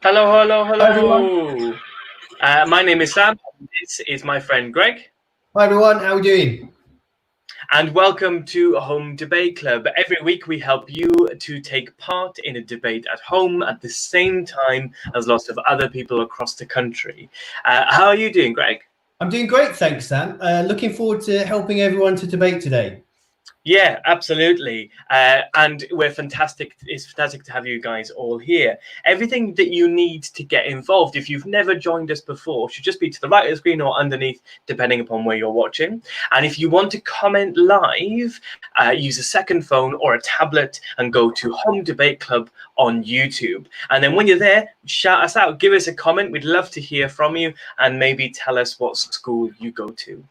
Hello, hello, Hi everyone. hello. My name is Sam. This is my friend Greg. Hi everyone. How are we doing? And welcome to Home Debate Club. Every week we help you to take part in a debate at home at the same time as lots of other people across the country. How are you doing, Greg? I'm doing great, thanks, Sam. Looking forward to helping everyone to debate today. Yeah, absolutely. And we're fantastic. It's fantastic to have you guys all here. Everything that you need to get involved, if you've never joined us before, should just be to the right of the screen or underneath, depending upon where you're watching. And if you want to comment live, use a second phone or a tablet and go to Home Debate Club on YouTube. And then when you're there, shout us out, give us a comment. We'd love to hear from you and maybe tell us what school you go to.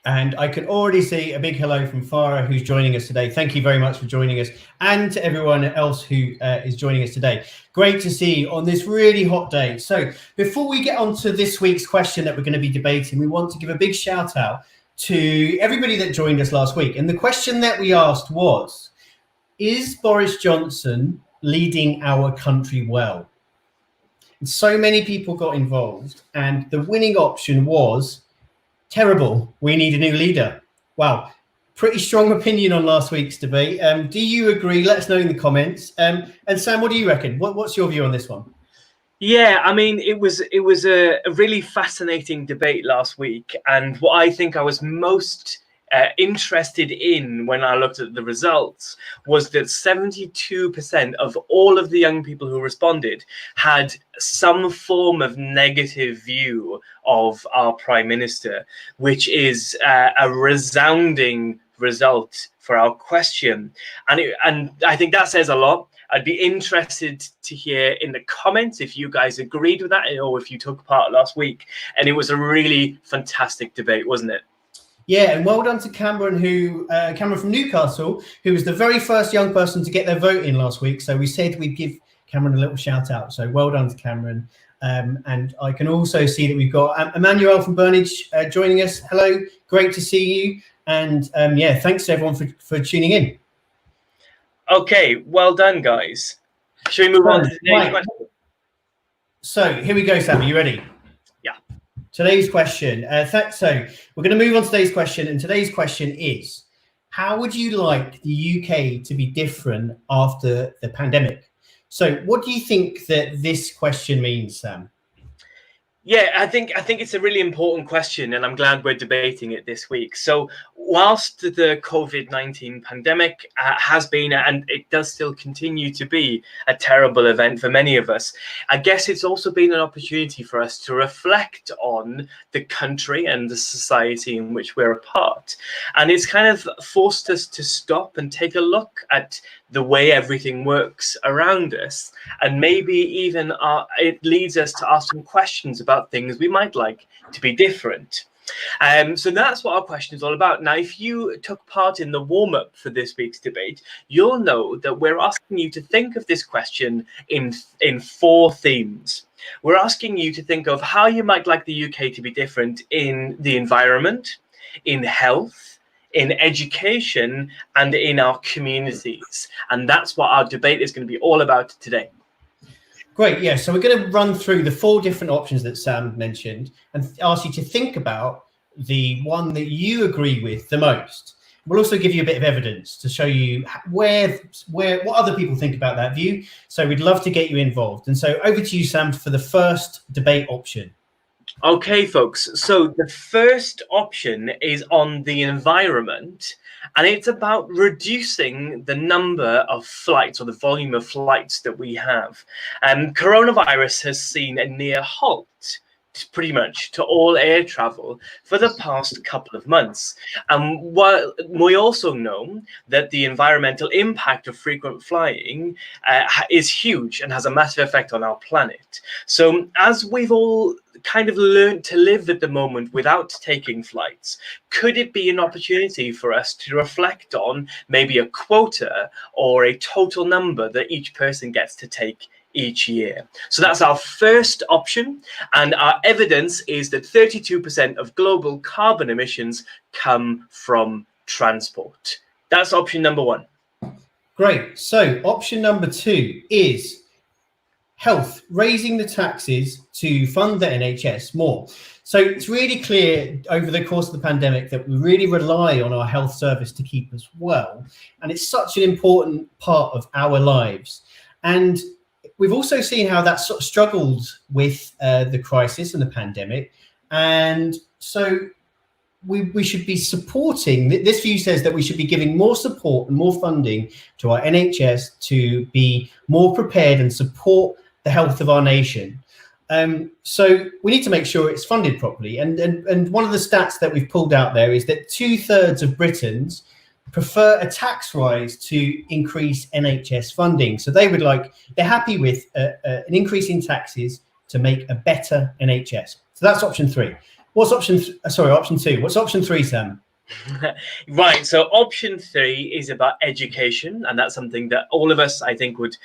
And I can already see a big hello from Farah, who's joining us today. Thank you very much for joining us, and to everyone else who is joining us today. Great to see you on this really hot day. So before we get on to this week's question that we're going to be debating, we want to give a big shout out to everybody that joined us last week. And the question that we asked was, is Boris Johnson leading our country well? And so many people got involved, and the winning option was terrible. We need a new leader. Wow, pretty strong opinion on last week's debate. Do you agree? Let us know in the comments. And Sam, what do you reckon? What's your view on this one? Yeah, I mean, it was a really fascinating debate last week, and what I think I was most interested in when I looked at the results was that 72% of all of the young people who responded had some form of negative view of our Prime Minister, which is a resounding result for our question, and I think that says a lot. I'd be interested to hear in the comments if you guys agreed with that or if you took part last week. And it was a really fantastic debate, wasn't it? Yeah, and well done to Cameron, Cameron from Newcastle, who was the very first young person to get their vote in last week. So we said we'd give Cameron a little shout out. So well done to Cameron. And I can also see that we've got Emmanuel from Burnage joining us. Hello, great to see you. And yeah, thanks to everyone for tuning in. Okay, well done, guys. Should we move on to today's question? So here we go, Sam. Are you ready? Yeah. Today's question. So we're going to move on to today's question. And today's question is, how would you like the UK to be different after the pandemic? So what do you think that this question means, Sam? Yeah, I think it's a really important question, and I'm glad we're debating it this week. So, whilst the COVID-19 pandemic has been, and it does still continue to be, a terrible event for many of us, I guess it's also been an opportunity for us to reflect on the country and the society in which we're a part. And it's kind of forced us to stop and take a look at the way everything works around us, and maybe even it leads us to ask some questions about things we might like to be different. So that's what our question is all about. Now, if you took part in the warm-up for this week's debate, you'll know that we're asking you to think of this question in four themes. We're asking you to think of how you might like the UK to be different in the environment, in health, in education, and in our communities. And that's what our debate is going to be all about today. Great, yeah. So we're going to run through the four different options that Sam mentioned and ask you to think about the one that you agree with the most. We'll also give you a bit of evidence to show you what other people think about that view. So we'd love to get you involved. And so over to you, Sam, for the first debate option. Okay, folks, so the first option is on the environment, and it's about reducing the number of flights or the volume of flights that we have. Coronavirus has seen a near halt pretty much to all air travel for the past couple of months. While we also know that the environmental impact of frequent flying is huge and has a massive effect on our planet. So as we've all kind of learned to live at the moment without taking flights, could it be an opportunity for us to reflect on maybe a quota or a total number that each person gets to take each year? So that's our first option, and our evidence is that 32% of global carbon emissions come from transport. That's option number one. Great. So option number two is health, raising the taxes to fund the NHS more. So it's really clear over the course of the pandemic that we really rely on our health service to keep us well. And it's such an important part of our lives. And we've also seen how that sort of struggled with the crisis and the pandemic. And so we should be supporting, this view says that we should be giving more support and more funding to our NHS to be more prepared and support the health of our nation. So we need to make sure it's funded properly. And one of the stats that we've pulled out there is that 2/3 of Britons prefer a tax rise to increase NHS funding. So they're happy with an increase in taxes to make a better NHS. So that's option 3. What's option 2? What's option 3, Sam? Right, so option 3 is about education, and that's something that all of us, I think, would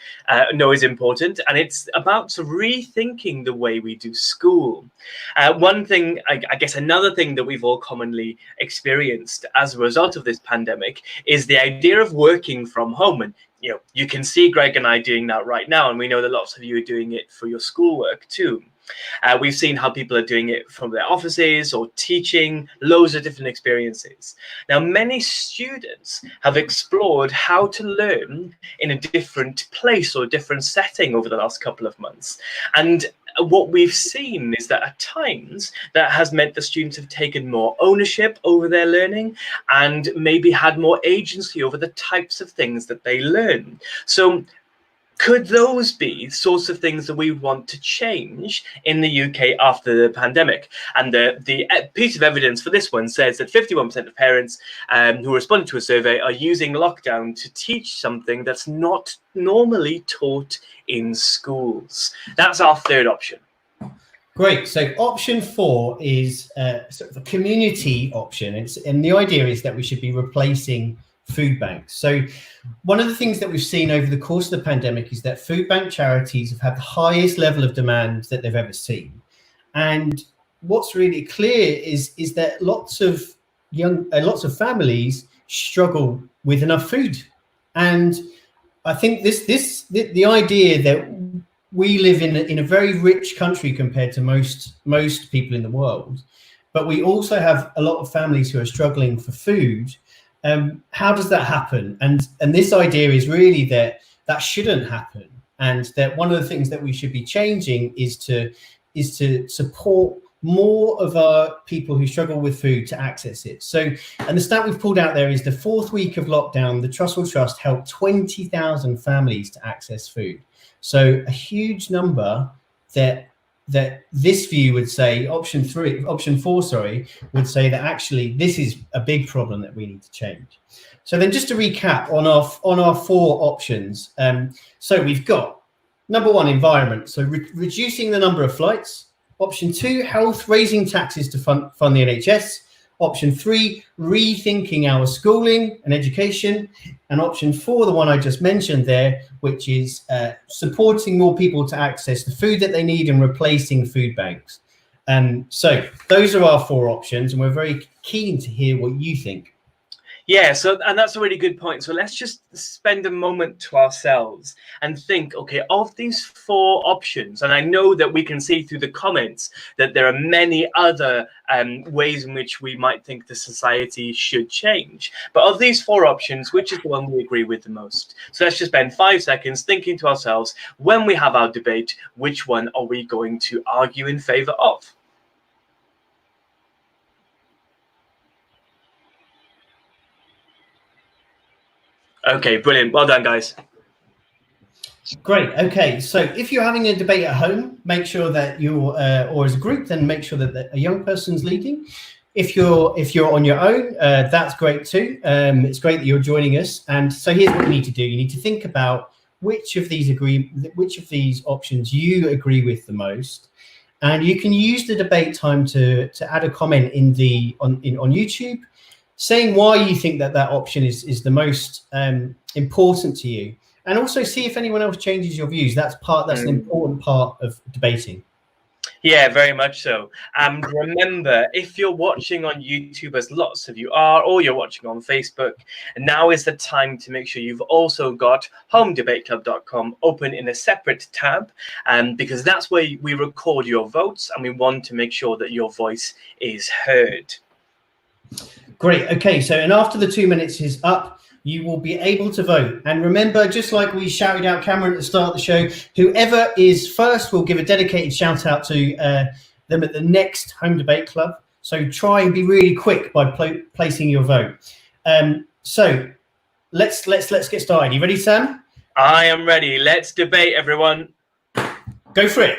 know is important, and it's about rethinking the way we do school. One thing, I guess another thing that we've all commonly experienced as a result of this pandemic is the idea of working from home. And you can see Greg and I doing that right now, and we know that lots of you are doing it for your schoolwork too. We've seen how people are doing it from their offices or teaching, loads of different experiences. Now, many students have explored how to learn in a different place or different setting over the last couple of months. And what we've seen is that at times that has meant the students have taken more ownership over their learning and maybe had more agency over the types of things that they learn. So could those be sorts of things that we want to change in the UK after the pandemic? And the piece of evidence for this one says that 51% of parents who responded to a survey are using lockdown to teach something that's not normally taught in schools. That's our third option. Great. So option 4 is sort of a community option. And the idea is that we should be replacing food banks. So one of the things that we've seen over the course of the pandemic is that food bank charities have had the highest level of demand that they've ever seen. And what's really clear is that lots of families struggle with enough food. And I think the idea that we live in a very rich country compared to most people in the world, but we also have a lot of families who are struggling for food. How does that happen? And this idea is really that shouldn't happen, and that one of the things that we should be changing is to support more of our people who struggle with food to access it. So, and the stat we've pulled out there is the 4th week of lockdown, the Trussell Trust helped 20,000 families to access food. So a huge number that this view would say, option 4, would say that actually this is a big problem that we need to change. So then just to recap on our 4 options. So we've got number 1, environment. So reducing the number of flights. Option 2, health, raising taxes to fund the NHS. Option 3, rethinking our schooling and education. And option 4, the one I just mentioned there, which is supporting more people to access the food that they need and replacing food banks. So those are our 4 options, and we're very keen to hear what you think. Yeah, and that's a really good point. So let's just spend a moment to ourselves and think, okay, of these 4 options, and I know that we can see through the comments that there are many other ways in which we might think the society should change. But of these 4 options, which is the one we agree with the most? So let's just spend 5 seconds thinking to ourselves, when we have our debate, which one are we going to argue in favor of? Okay, brilliant. Well done, guys. Great. Okay, so if you're having a debate at home, make sure that you're, or as a group, then make sure that a young person's leading. If you're on your own, that's great too. It's great that you're joining us. And so here's what you need to do. You need to think about which of these options you agree with the most. And you can use the debate time to add a comment on YouTube, saying why you think that option is the most important to you, and also see if anyone else changes your views. That's an important part of debating. Yeah, very much so. And remember, if you're watching on YouTube, as lots of you are, or you're watching on Facebook, now is the time to make sure you've also got homedebateclub.com open in a separate tab, because that's where we record your votes, and we want to make sure that your voice is heard. Great. Okay, so and after the 2 minutes is up, you will be able to vote. And remember, just like we shouted out Cameron at the start of the show, whoever is first will give a dedicated shout out to them at the next Home Debate Club. So try and be really quick by placing your vote. So let's get started. You ready, Sam? I am ready. Let's debate, everyone. Go for it.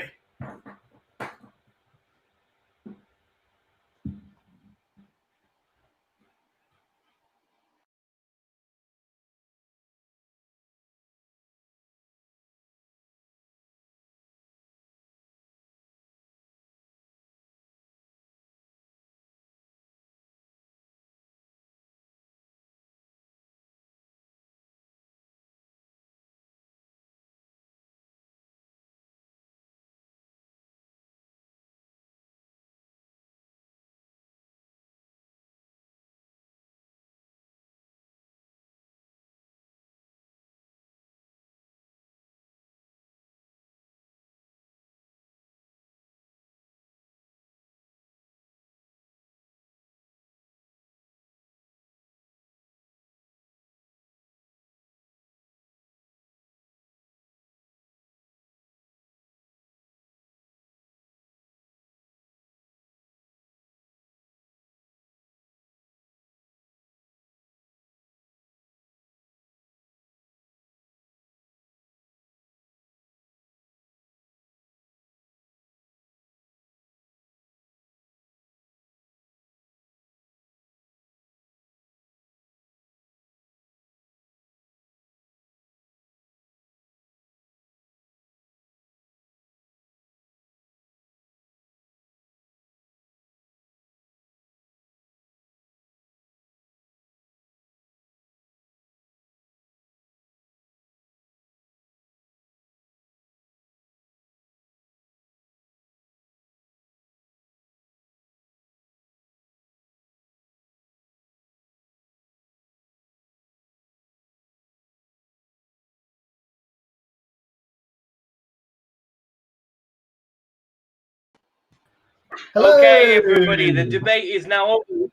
Hello. Okay, everybody, the debate is now open.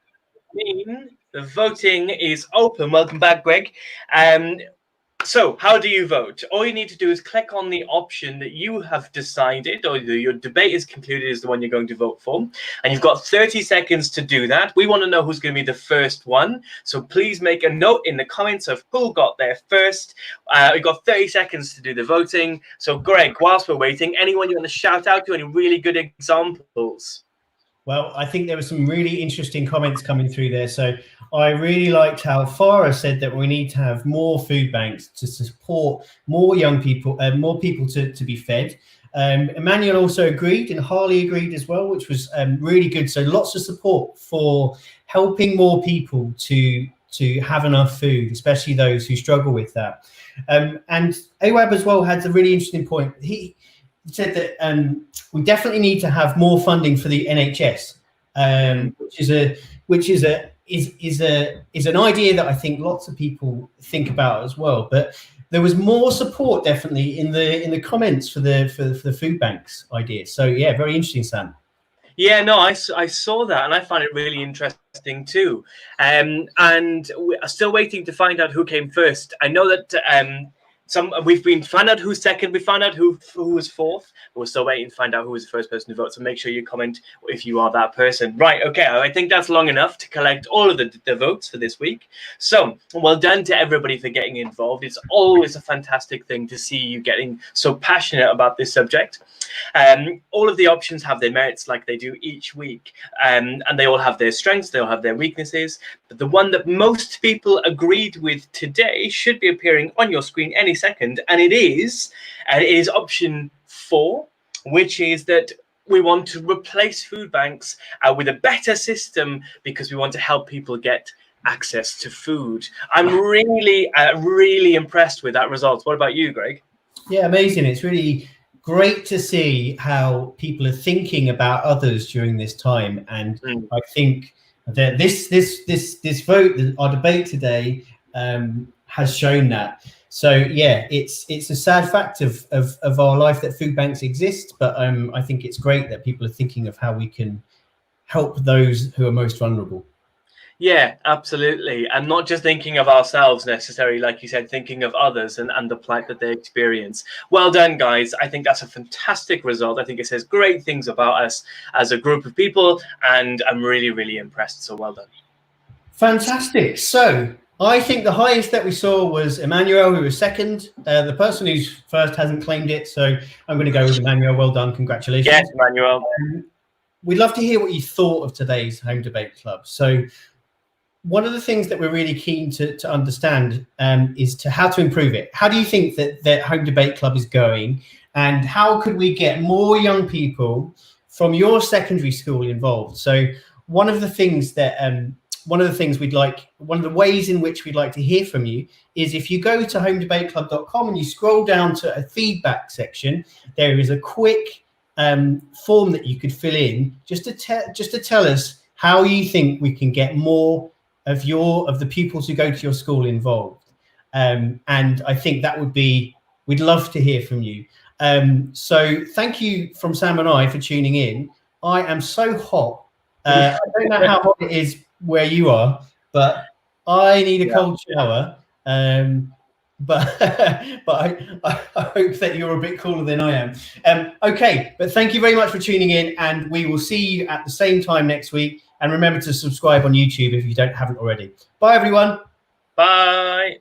The voting is open. Welcome back, Greg. So how do you vote? All you need to do is click on the option that you have decided, or your debate is concluded is the one you're going to vote for. And you've got 30 seconds to do that. We want to know who's going to be the first one. So please make a note in the comments of who got there first. We've got 30 seconds to do the voting. So Greg, whilst we're waiting, anyone you want to shout out to, any really good examples? Well, I think there were some really interesting comments coming through there. So I really liked how Farah said that we need to have more food banks to support more young people, more people to be fed. Emmanuel also agreed, and Harley agreed as well, which was really good. So lots of support for helping more people to have enough food, especially those who struggle with that. And Awab as well had a really interesting point. He said that we definitely need to have more funding for the NHS, which is an idea that I think lots of people think about as well. But there was more support definitely in the comments for the food banks idea. So yeah, very interesting, Sam. Yeah, no, I saw that and I found it really interesting too. And we're still waiting to find out who came first. I know that we've been found out who's second. We found out who was fourth. But we're still waiting to find out who was the first person to vote. So make sure you comment if you are that person. Right. Okay. I think that's long enough to collect all of the votes for this week. So well done to everybody for getting involved. It's always a fantastic thing to see you getting so passionate about this subject. All of the options have their merits, like they do each week, and they all have their strengths. They all have their weaknesses. But the one that most people agreed with today should be appearing on your screen any second, and it is option 4, which is that we want to replace food banks with a better system because we want to help people get access to food. I'm really impressed with that result. What about you, Greg? Yeah, amazing. It's really great to see how people are thinking about others during this time. And I think that this vote, our debate today, has shown that. So yeah, it's a sad fact of our life that food banks exist, but I think it's great that people are thinking of how we can help those who are most vulnerable. Yeah, absolutely. And not just thinking of ourselves necessarily, like you said, thinking of others and the plight that they experience. Well done, guys. I think that's a fantastic result. I think it says great things about us as a group of people, and I'm really, really impressed. So well done. Fantastic. So I think the highest that we saw was Emmanuel, who was second. The person who's first hasn't claimed it, so I'm going to go with Emmanuel. Well done. Congratulations. Yes, Emmanuel. We'd love to hear what you thought of today's Home Debate Club. So one of the things that we're really keen to understand is how to improve it. How do you think that Home Debate Club is going, and how could we get more young people from your secondary school involved? So one of the ways in which we'd like to hear from you is if you go to homedebateclub.com and you scroll down to a feedback section, there is a quick form that you could fill in just to tell us how you think we can get more of the pupils who go to your school involved. And I think that we'd love to hear from you. So thank you from Sam and I for tuning in. I am so hot. I don't know how hot it is where you are, but I need a cold shower. But I hope that you're a bit cooler than I am. Okay, but thank you very much for tuning in, and we will see you at the same time next week. And remember to subscribe on YouTube if you haven't already. Bye, everyone. Bye.